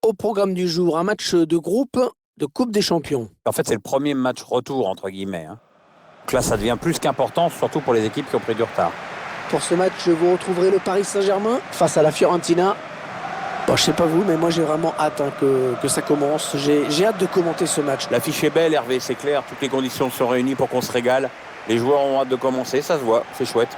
Au programme du jour, un match de groupe de Coupe des Champions. En fait, c'est le premier match retour, entre guillemets. Donc là, ça devient plus qu'important, surtout pour les équipes qui ont pris du retard. Pour ce match, vous retrouverez le Paris Saint-Germain face à la Fiorentina. Bon, je sais pas vous, mais moi j'ai vraiment hâte que ça commence. J'ai hâte de commenter ce match. L'affiche est belle, Hervé, c'est clair. Toutes les conditions sont réunies pour qu'on se régale. Les joueurs ont hâte de commencer, ça se voit, c'est chouette.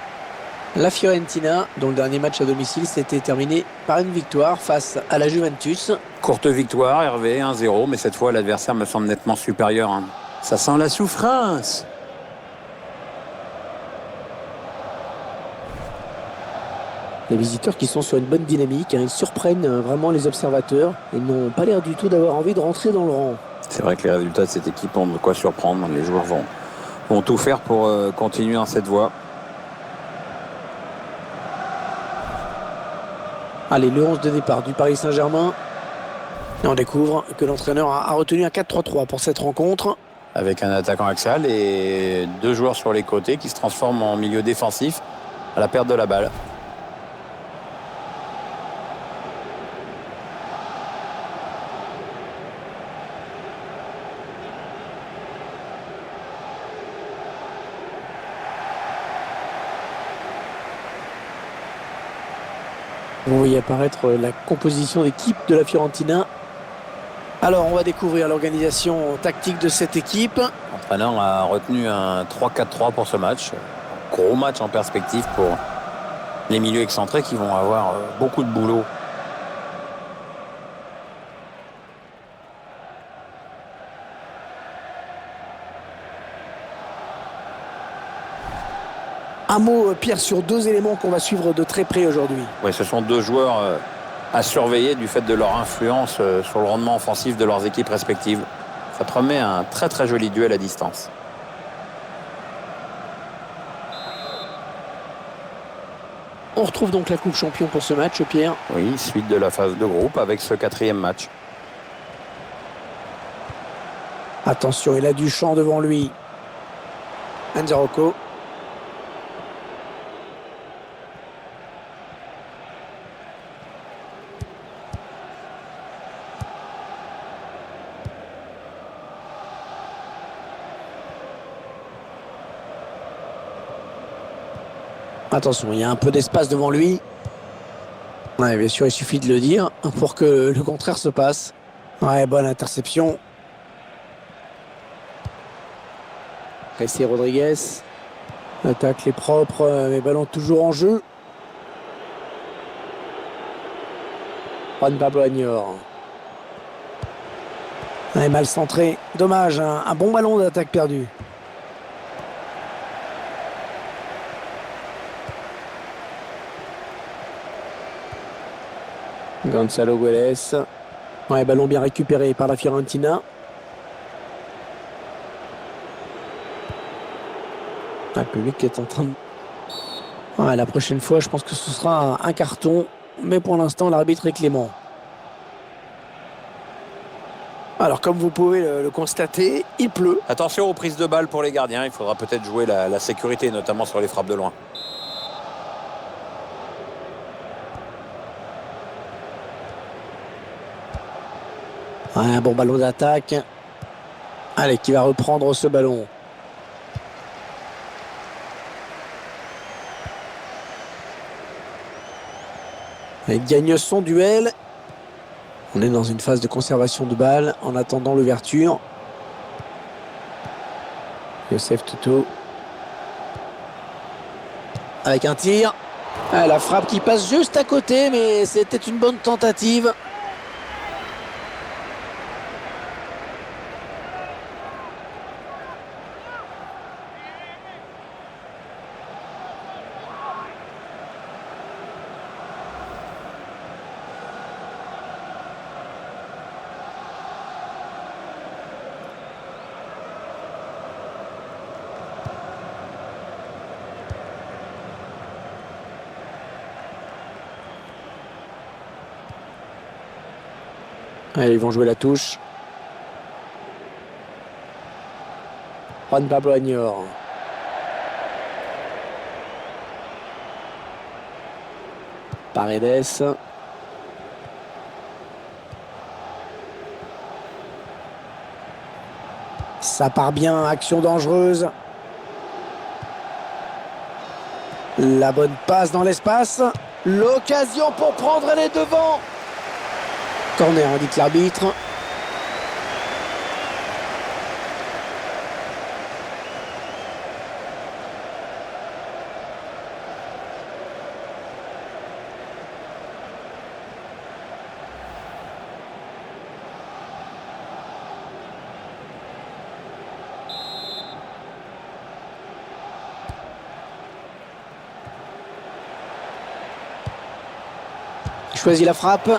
La Fiorentina, dont le dernier match à domicile s'était terminé par une victoire face à la Juventus. Courte victoire, Hervé, 1-0, mais cette fois, l'adversaire me semble nettement supérieur. Ça sent la souffrance. Les visiteurs qui sont sur une bonne dynamique, ils surprennent vraiment les observateurs et n'ont pas l'air du tout d'avoir envie de rentrer dans le rang. C'est vrai que les résultats de cette équipe ont de quoi surprendre. Les joueurs vont tout faire pour continuer dans cette voie. Allez, le 11 de départ du Paris Saint-Germain. Et on découvre que l'entraîneur a retenu un 4-3-3 pour cette rencontre. Avec un attaquant axial et deux joueurs sur les côtés qui se transforment en milieu défensif à la perte de la balle. Vous voyez apparaître la composition d'équipe de la Fiorentina. Alors, on va découvrir l'organisation tactique de cette équipe. L'entraîneur a retenu un 3-4-3 pour ce match. Gros match en perspective pour les milieux excentrés qui vont avoir beaucoup de boulot. Un mot, Pierre, sur deux éléments qu'on va suivre de très près aujourd'hui. Oui, ce sont deux joueurs à surveiller du fait de leur influence sur le rendement offensif de leurs équipes respectives. Ça promet un très très joli duel à distance. On retrouve donc la Coupe Champion pour ce match, Pierre. Oui, suite de la phase de groupe avec ce quatrième match. Attention, il a du champ devant lui. Enzo Rocco. Attention, il y a un peu d'espace devant lui. Ouais, bien sûr, il suffit de le dire pour que le contraire se passe. Ouais, bonne interception. Ressé Rodriguez. L'attaque est propre, mais ballon toujours en jeu. Juan Pablo Agnor. Ouais, mal centré. Dommage, un bon ballon d'attaque perdu. Gonzalo Guedes. Ouais, ballon bien récupéré par la Fiorentina. Le public est en train de... Ouais, la prochaine fois, je pense que ce sera un carton. Mais pour l'instant, l'arbitre est clément. Alors, comme vous pouvez le constater, il pleut. Attention aux prises de balles pour les gardiens. Il faudra peut-être jouer la sécurité, notamment sur les frappes de loin. Ouais, un bon ballon d'attaque. Allez, qui va reprendre ce ballon. Il gagne son duel. On est dans une phase de conservation de balle en attendant l'ouverture. Youssef Touto. Avec un tir. Ah, la frappe qui passe juste à côté, mais c'était une bonne tentative. Allez, ils vont jouer la touche. Juan Pablo Agnor. Paredes. Ça part bien, action dangereuse. La bonne passe dans l'espace. L'occasion pour prendre les devants. Corner, indique l'arbitre. Il choisit la frappe.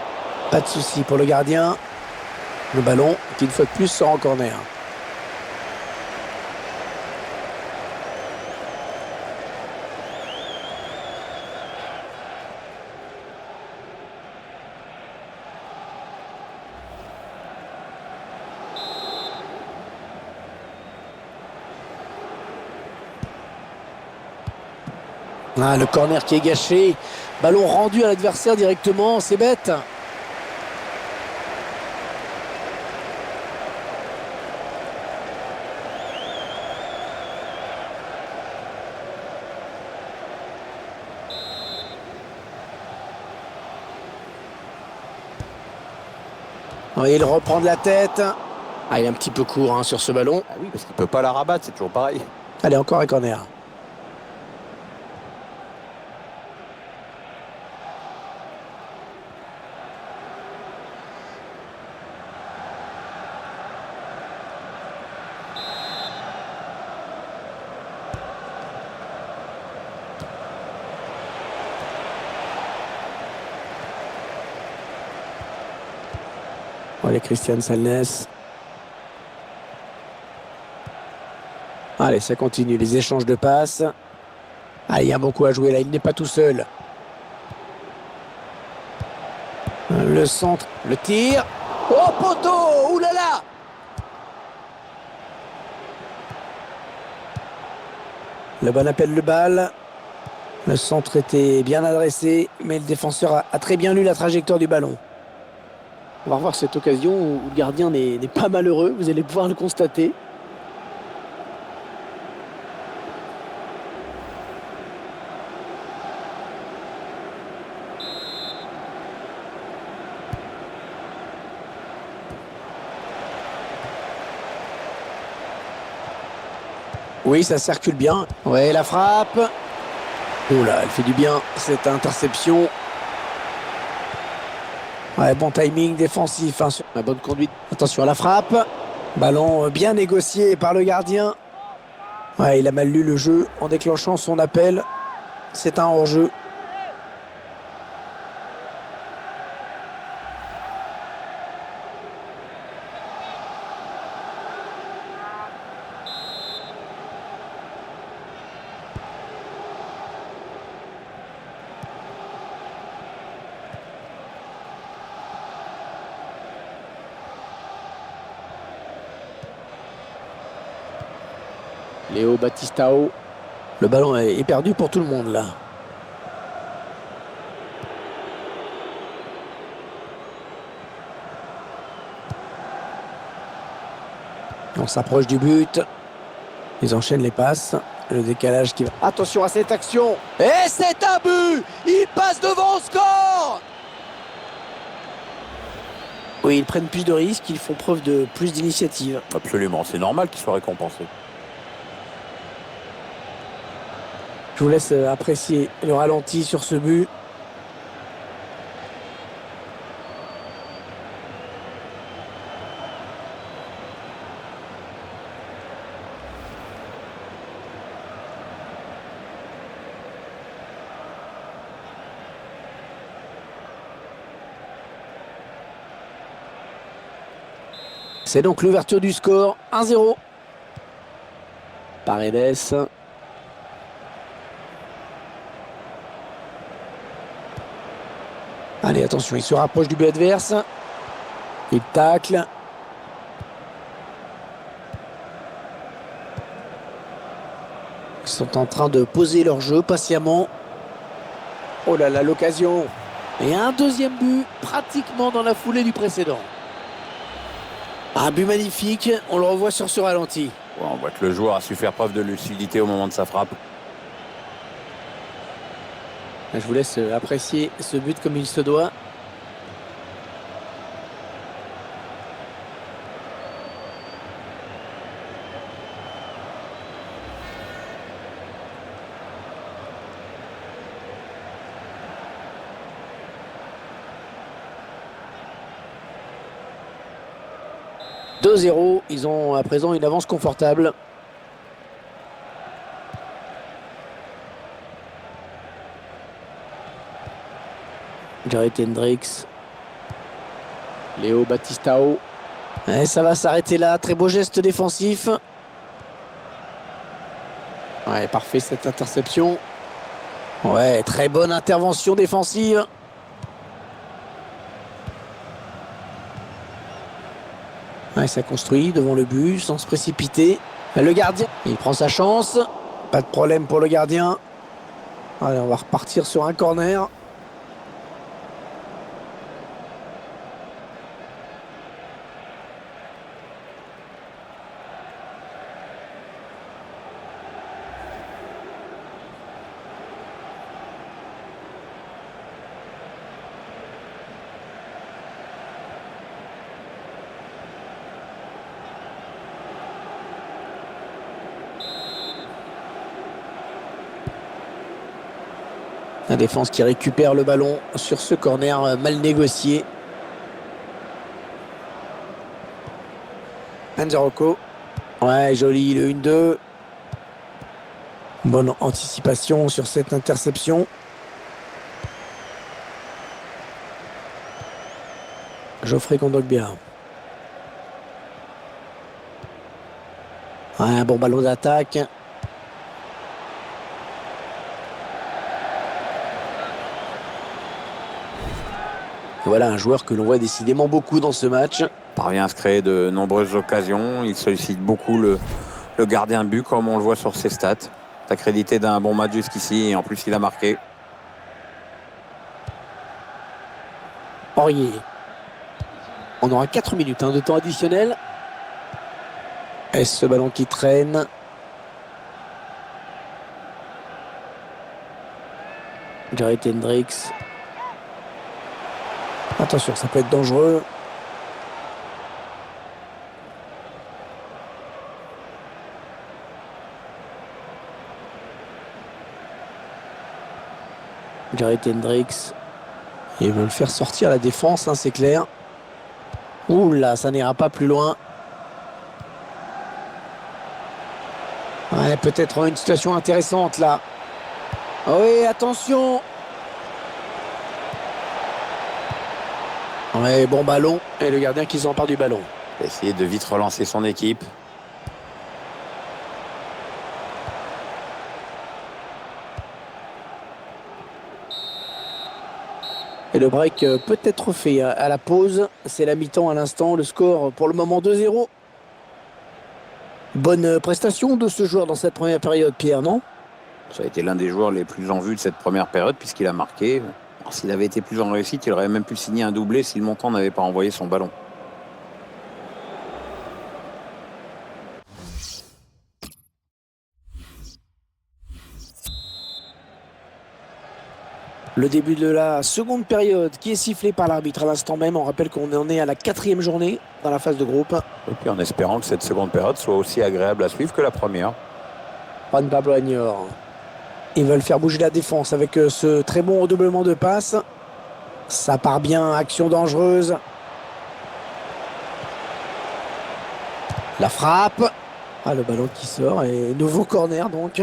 Pas de souci pour le gardien. Le ballon qui, une fois de plus, sort en corner. Ah, le corner qui est gâché. Ballon rendu à l'adversaire directement, c'est bête. Oui, il reprend de la tête. Ah, il est un petit peu court hein, sur ce ballon. Ah oui, parce qu'il ne peut pas la rabattre, c'est toujours pareil. Allez, encore un corner. Allez, Christian Salnes. Allez, ça continue, les échanges de passes. Ah, il y a beaucoup à jouer là, il n'est pas tout seul. Le centre, le tir. Oh, poteau! Ouh là là! Le bon appel de balle. Le centre était bien adressé, mais le défenseur a très bien lu la trajectoire du ballon. On va revoir cette occasion où le gardien n'est pas malheureux, vous allez pouvoir le constater. Oui, ça circule bien. Ouais, la frappe. Oh là, elle fait du bien, cette interception. Ouais, bon timing défensif, hein, sur la bonne conduite. Attention à la frappe. Ballon bien négocié par le gardien. Ouais, il a mal lu le jeu en déclenchant son appel. C'est un hors-jeu. Léo Batistao. Le ballon est perdu pour tout le monde là. On s'approche du but. Ils enchaînent les passes. Le décalage qui va... Attention à cette action. Et c'est un but. Il passe devant au score. Oui, ils prennent plus de risques. Ils font preuve de plus d'initiative. Absolument, c'est normal qu'il soit récompensé. Je vous laisse apprécier le ralenti sur ce but. C'est donc l'ouverture du score, 1-0. Paredes. Allez, attention, il se rapproche du but adverse. Il tacle. Ils sont en train de poser leur jeu patiemment. Oh là là, l'occasion. Et un deuxième but, pratiquement dans la foulée du précédent. Un but magnifique, on le revoit sur ce ralenti. Ouais, on voit que le joueur a su faire preuve de lucidité au moment de sa frappe. Je vous laisse apprécier ce but comme il se doit. « 2-0, ils ont à présent une avance confortable. Jared Hendricks. Léo Batistao. Et ça va s'arrêter là. Très beau geste défensif. Ouais, parfait cette interception. Ouais, très bonne intervention défensive. Ouais, ça construit devant le but sans se précipiter. Le gardien, il prend sa chance. Pas de problème pour le gardien. Allez, on va repartir sur un corner. La défense qui récupère le ballon sur ce corner mal négocié. Anzaroko. Ouais, joli le 1-2. Bonne anticipation sur cette interception. Geoffrey Kondogbia. Ouais, un bon ballon d'attaque. Voilà un joueur que l'on voit décidément beaucoup dans ce match. Parvient à se créer de nombreuses occasions. Il sollicite beaucoup le gardien de but, comme on le voit sur ses stats. C'est accrédité d'un bon match jusqu'ici et en plus il a marqué. Aurier. On aura 4 minutes de temps additionnel. Et ce ballon qui traîne. Jared Hendricks. Attention, ça peut être dangereux. Jared Hendricks. Ils veulent faire sortir la défense, hein, c'est clair. Ouh là, ça n'ira pas plus loin. Ouais, peut-être une situation intéressante là. Oui, attention. Ouais, bon ballon. Et le gardien qui s'empare du ballon. Essayer de vite relancer son équipe. Et le break peut être fait à la pause. C'est la mi-temps à l'instant. Le score pour le moment 2-0. Bonne prestation de ce joueur dans cette première période, Pierre, non? Ça a été l'un des joueurs les plus en vue de cette première période puisqu'il a marqué. S'il avait été plus en réussite, il aurait même pu signer un doublé si le montant n'avait pas envoyé son ballon. Le début de la seconde période qui est sifflé par l'arbitre à l'instant même. On rappelle qu'on en est à la 4e journée dans la phase de groupe. Et puis en espérant que cette seconde période soit aussi agréable à suivre que la première. Juan Pablo Añor. Ils veulent faire bouger la défense avec ce très bon redoublement de passes. Ça part bien, action dangereuse. La frappe. Ah, le ballon qui sort et nouveau corner donc.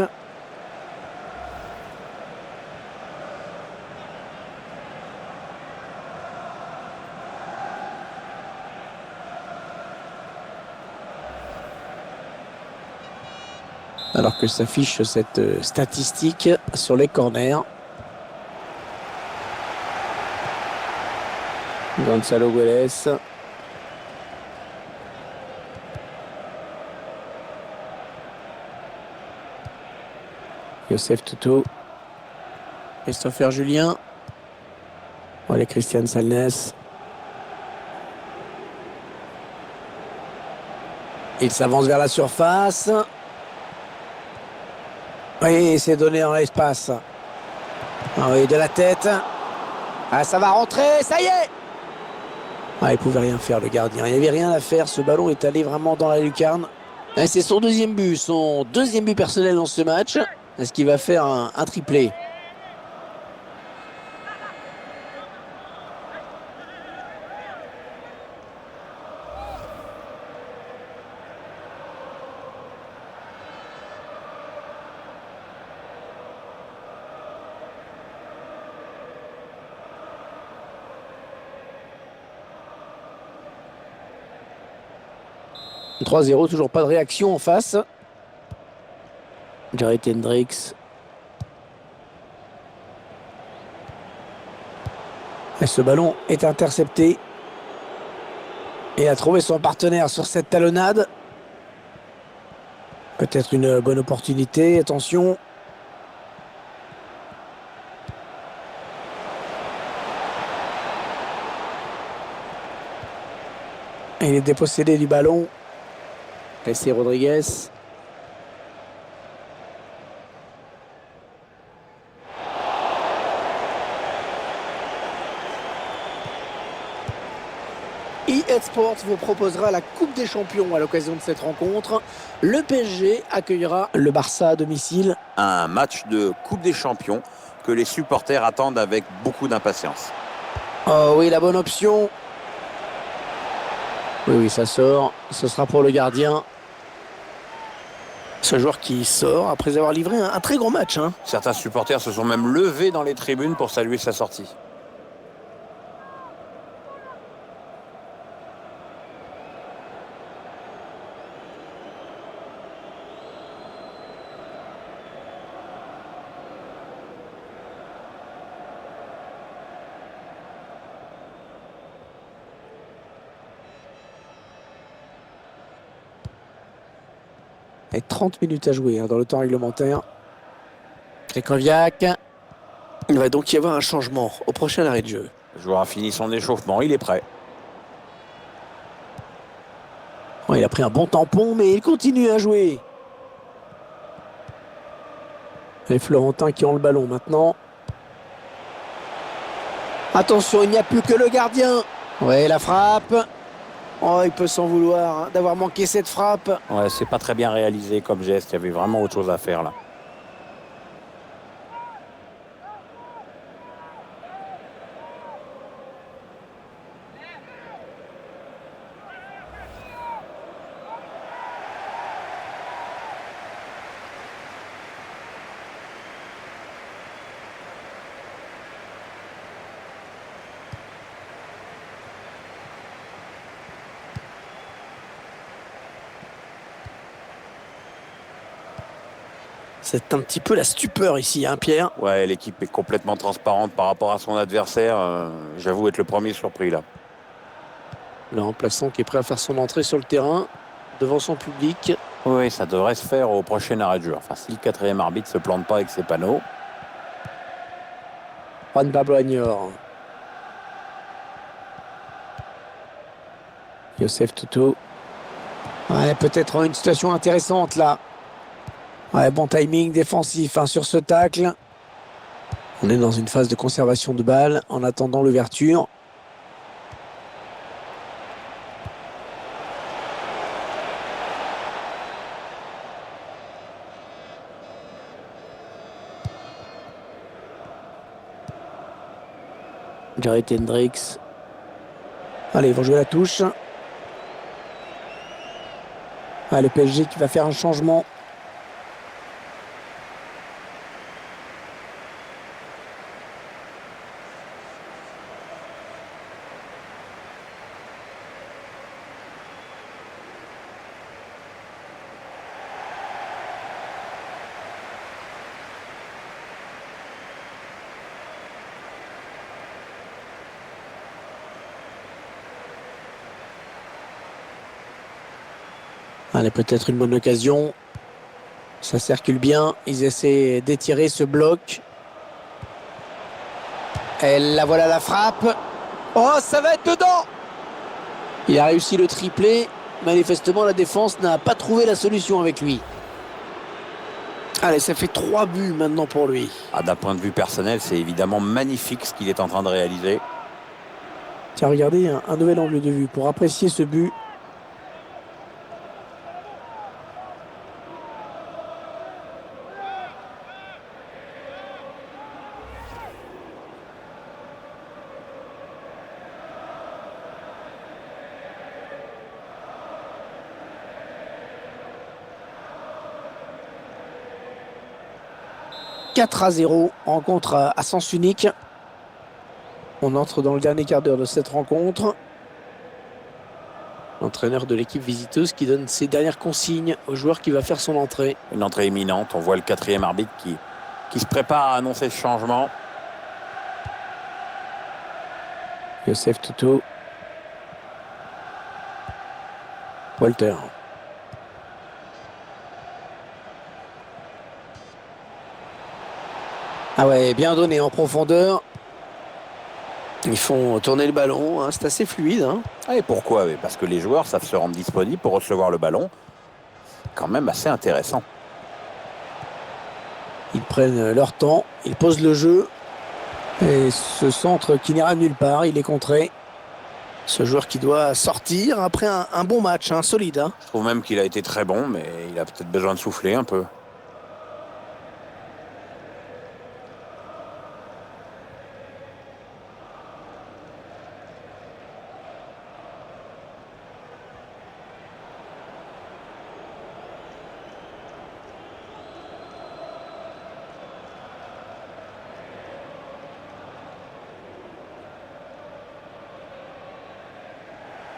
Alors que s'affiche cette statistique sur les corners. Gonzalo Guedes. Youssef Toutou. Christopher Julien. Voilà Christian Salnes. Il s'avance vers la surface. Oui, c'est donné dans l'espace. Ah oui, de la tête. Ah, ça va rentrer, ça y est! Ah, il pouvait rien faire, le gardien. Il n'y avait rien à faire. Ce ballon est allé vraiment dans la lucarne. Et c'est son deuxième but personnel dans ce match. Est-ce qu'il va faire un triplé? « 3-0, toujours pas de réaction en face. » Jarrett Hendricks. Et ce ballon est intercepté. Et a trouvé son partenaire sur cette talonnade. Peut-être une bonne opportunité. Attention. Et il est dépossédé du ballon. Et c'est Rodriguez. eSports vous proposera la Coupe des Champions à l'occasion de cette rencontre. Le PSG accueillera le Barça à domicile. Un match de Coupe des Champions que les supporters attendent avec beaucoup d'impatience. Oh oui, la bonne option. Oui, ça sort. Ce sera pour le gardien. Ce joueur qui sort après avoir livré un très gros match. Certains supporters se sont même levés dans les tribunes pour saluer sa sortie. Et 30 minutes à jouer dans le temps réglementaire. Krikoviak. Il va donc y avoir un changement au prochain arrêt de jeu. Le joueur a fini son échauffement, il est prêt. Oh, il a pris un bon tampon, mais il continue à jouer. Les Florentins qui ont le ballon maintenant. Attention, il n'y a plus que le gardien. Ouais, la frappe. Oh, il peut s'en vouloir d'avoir manqué cette frappe. Ouais, c'est pas très bien réalisé comme geste. Il y avait vraiment autre chose à faire là. C'est un petit peu la stupeur ici, Pierre? Ouais, l'équipe est complètement transparente par rapport à son adversaire. J'avoue être le premier surpris là. Le remplaçant qui est prêt à faire son entrée sur le terrain devant son public. Oui, ça devrait se faire au prochain arrêt de jeu. Enfin, si le quatrième arbitre ne se plante pas avec ses panneaux. Juan Pablo Agnor. Youssef Toutou. Ouais, peut-être une situation intéressante là. Ouais, bon timing défensif sur ce tacle. On est dans une phase de conservation de balle en attendant l'ouverture. Jarrett Hendricks. Allez, ils vont jouer la touche. Ah, le PSG qui va faire un changement. Allez, peut-être une bonne occasion. Ça circule bien. Ils essaient d'étirer ce bloc. Et là, voilà la frappe. Oh, ça va être dedans! Il a réussi le triplé. Manifestement, la défense n'a pas trouvé la solution avec lui. Allez, ça fait 3 buts maintenant pour lui. Ah, d'un point de vue personnel, c'est évidemment magnifique ce qu'il est en train de réaliser. Tiens, regardez, un nouvel angle de vue pour apprécier ce but. « 4-0, rencontre à sens unique. On entre dans le dernier quart d'heure de cette rencontre. L'entraîneur de l'équipe visiteuse qui donne ses dernières consignes au joueur qui va faire son entrée. Une entrée imminente. On voit le 4e arbitre qui se prépare à annoncer ce changement. Youssef Toutou. Walter. Ah ouais, bien donné en profondeur. Ils font tourner le ballon, hein, c'est assez fluide. Hein. Ah, et pourquoi? Parce que les joueurs savent se rendre disponibles pour recevoir le ballon. Quand même assez intéressant. Ils prennent leur temps, ils posent le jeu. Et ce centre qui n'ira nulle part, il est contré. Ce joueur qui doit sortir après un bon match, hein, solide. Hein. Je trouve même qu'il a été très bon, mais il a peut-être besoin de souffler un peu.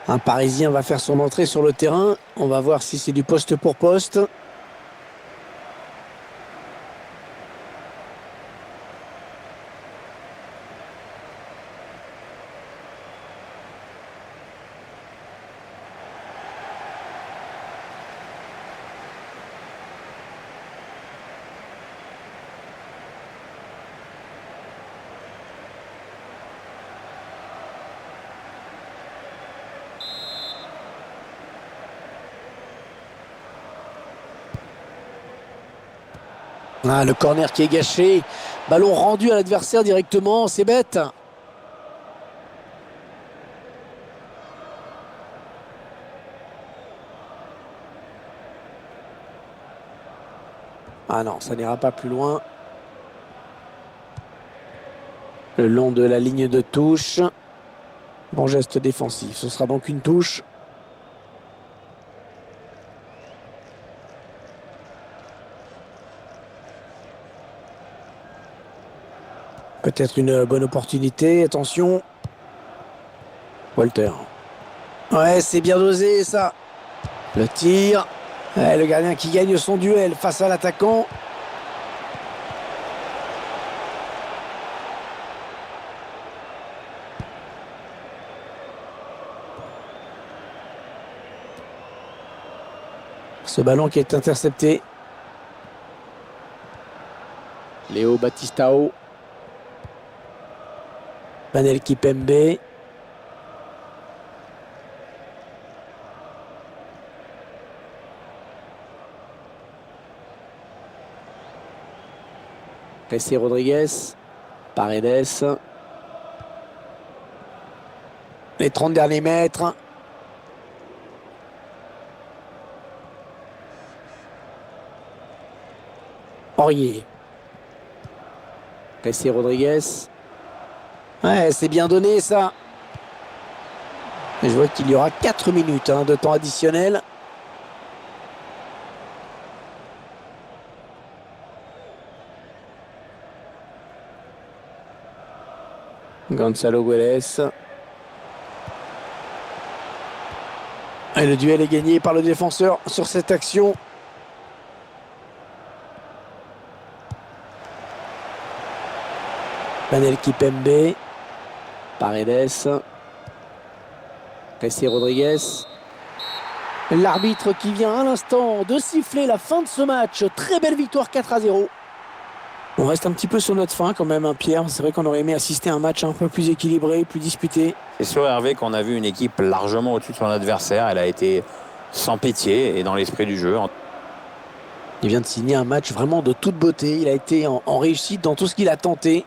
Un Parisien va faire son entrée sur le terrain. On va voir si c'est du poste pour poste. Ah, le corner qui est gâché. Ballon rendu à l'adversaire directement. C'est bête. Ah non, ça n'ira pas plus loin. Le long de la ligne de touche. Bon geste défensif. Ce sera donc une touche. Peut-être une bonne opportunité. Attention. Walter. Ouais, c'est bien dosé ça. Le tir. Ouais, le gardien qui gagne son duel face à l'attaquant. Ce ballon qui est intercepté. Léo Batistao. Manel Kipembe. Jessé Rodriguez. Paredes. Les 30 derniers mètres. Aurier. Jessé Rodriguez. Ouais, c'est bien donné ça. Et je vois qu'il y aura 4 minutes de temps additionnel. Gonzalo Guedes. Et le duel est gagné par le défenseur sur cette action. Manel Kipembe. Paredes. Jessé Rodriguez. L'arbitre qui vient à l'instant de siffler la fin de ce match. Très belle victoire 4-0. On reste un petit peu sur notre fin quand même, hein, Pierre. C'est vrai qu'on aurait aimé assister à un match un peu plus équilibré, plus disputé. C'est sûr, Hervé, qu'on a vu une équipe largement au-dessus de son adversaire. Elle a été sans pitié et dans l'esprit du jeu. Il vient de signer un match vraiment de toute beauté. Il a été en réussite dans tout ce qu'il a tenté.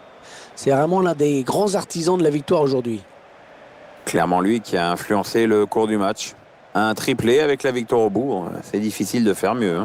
C'est vraiment l'un des grands artisans de la victoire aujourd'hui. Clairement lui qui a influencé le cours du match. Un triplé avec la victoire au bout, c'est difficile de faire mieux.